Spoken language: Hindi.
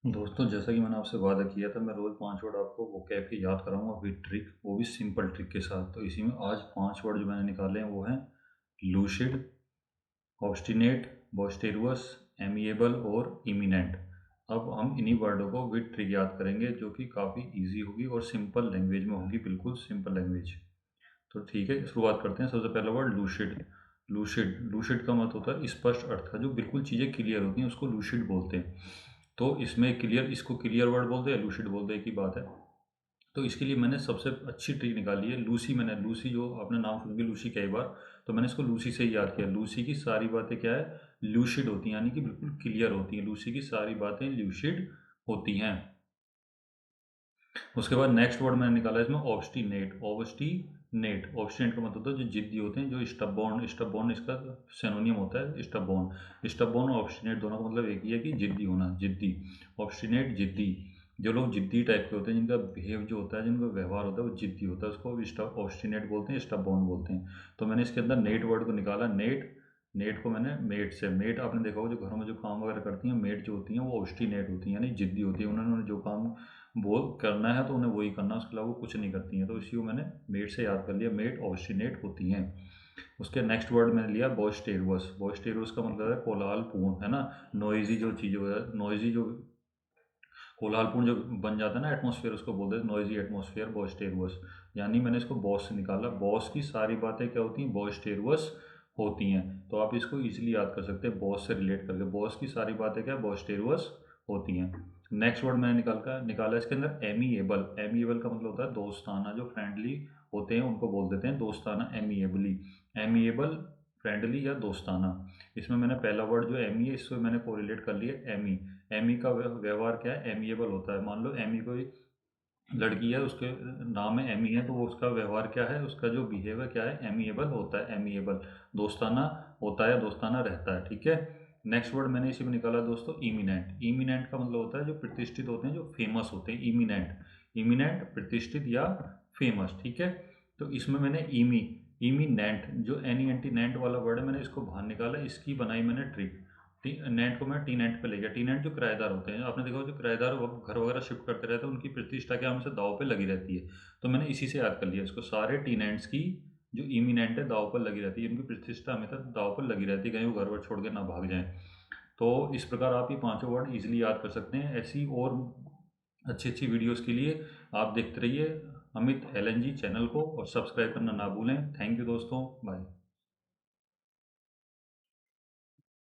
दोस्तों, जैसा कि मैंने आपसे वादा किया था, मैं रोज़ 5 वर्ड आपको वोकैब के याद कराऊँगा विद ट्रिक, वो भी सिंपल ट्रिक के साथ। तो इसी में आज 5 वर्ड जो मैंने निकाले हैं वो हैं लूसिड, ऑब्स्टिनेट, बॉस्टेरियस, एमिएबल और इमिनेंट। अब हम इन्हीं वर्डों को विद ट्रिक याद करेंगे, जो कि काफ़ी ईज़ी होगी और सिंपल लैंग्वेज में होगी, बिल्कुल सिंपल लैंग्वेज। तो ठीक है, शुरुआत करते हैं। सबसे पहला वर्ड लूसिड। लूसिड लूसिड का मतलब होता है स्पष्ट अर्थ का, जो बिल्कुल चीज़ें क्लियर होती हैं उसको लूसिड बोलते हैं। तो इसमें क्लियर, इसको क्लियर वर्ड बोलते हैं, लूसिड बोलते हैं, एक ही बात है। तो इसके लिए मैंने सबसे अच्छी ट्रिक निकाली है लूसी। मैंने लूसी, जो आपने नाम सुन के लूसी कई बार, तो मैंने इसको लूसी से ही याद किया। लूसी की सारी बातें क्या है, लूसिड होती हैं, यानी कि बिल्कुल क्लियर होती हैं। लूसी की सारी बातें लूसिड होती हैं। उसके बाद नेक्स्ट वर्ड मैंने निकाला है इसमें ऑब्स्टिनेट। ऑब्स्टिनेट ऑब्स्टिनेट का मतलब होता है जो जिद्दी होते हैं, जो स्टबबॉर्न। स्टबबॉर्न इसका सिनोनियम होता है, स्टबबॉर्न। स्टबबॉर्न और ऑब्स्टिनेट दोनों का मतलब एक ही है कि जिद्दी होना, जिद्दी। ऑब्स्टिनेट जिद्दी। जो लोग जिद्दी टाइप के होते हैं, जिनका बिहेव जो होता है, जिनका व्यवहार होता है वो जिद्दी होता है, उसको ऑब्स्टिनेट बोलते हैं, स्टबबॉर्न बोलते हैं। तो मैंने इसके अंदर नेट वर्ड को निकाला। नेट, नेट को मैंने मेट से, मेट आपने देखा होगा जो घरों में जो काम वगैरह करती हैं, मेट जो होती हैं वो ऑब्स्टिनेट होती हैं, यानी जिद्दी होती है। उन्होंने जो काम वो करना है तो उन्हें वही करना है, उसके अलावा वो कुछ नहीं करती हैं। तो इसी को मैंने मेट से याद कर लिया, मेट ऑब्स्टिनेट होती हैं। उसके नेक्स्ट वर्ड मैंने लिया बॉयस्टेरियस। बॉयस्टेरियस का मतलब है कोलाहलपूर्ण, है ना। नॉइजी जो चीज़ हो, नॉइजी जो कोलाहलपूर्ण जो बन जाता है ना एटमॉस्फेयर, उसको बोलते हैं नॉइजी एटमॉस्फेयर, बॉयस्टेरियस। यानी मैंने इसको बॉस से निकाला। बॉस की सारी बातें क्या होती हैं, बॉयस्टेरियस होती हैं। तो आप इसको इजीली याद कर सकते हैं बॉस से रिलेट करके। बॉस की सारी बातें क्या, बॉयस्टेरियस होती हैं। नेक्स्ट वर्ड मैंने निकाला इसके अंदर एमीएबल। एमीएबल का मतलब होता है दोस्ताना, जो फ्रेंडली होते हैं उनको बोल देते हैं दोस्ताना, एमीएबली। एमीएबल, फ्रेंडली या दोस्ताना। इसमें मैंने पहला वर्ड जो एमी है, इससे मैंने कोरिलेट कर लिया एमी। एमी का व्यवहार क्या है, एमिएबल होता है। मान लो एमी कोई लड़की है, उसके नाम में एमी है, तो वो उसका व्यवहार क्या है, उसका जो बिहेवियर क्या है, एमिएबल होता है। एमिएबल दोस्ताना होता है, दोस्ताना रहता है, ठीक है। नेक्स्ट वर्ड मैंने इसी में निकाला दोस्तों, इमिनेंट। इमिनेंट का मतलब होता है जो प्रतिष्ठित होते हैं, जो फेमस होते हैं, इमिनेंट। इमिनेंट, प्रतिष्ठित या फेमस, ठीक है। तो इसमें मैंने इमिनेंट, जो एनी एंटी नेंट वाला वर्ड है, मैंने इसको बाहर निकाला। इसकी बनाई मैंने ट्रिक। टी नेंट को मैं टी नेंट पे ले गया। टी नेंट जो किराएदार होते हैं, आपने देखा हो जो किराएदार घर वगैरह शिफ्ट करते रहते हैं, उनकी प्रतिष्ठा क्या हमेशा दाव पे लगी रहती है। तो मैंने इसी से याद कर लिया इसको। सारे टी नेंट्स की जो इमिनेंट है दाव पर लगी रहती है, उनकी प्रतिष्ठा हमेशा दाव पर लगी रहती है, कहीं वो घर वर छोड़ के ना भाग जाएं। तो इस प्रकार आप ये पांचों वर्ड इजीली याद कर सकते हैं। ऐसी और अच्छी अच्छी वीडियोस के लिए आप देखते रहिए अमित LNG चैनल को, और सब्सक्राइब करना ना भूलें। थैंक यू दोस्तों, बाय।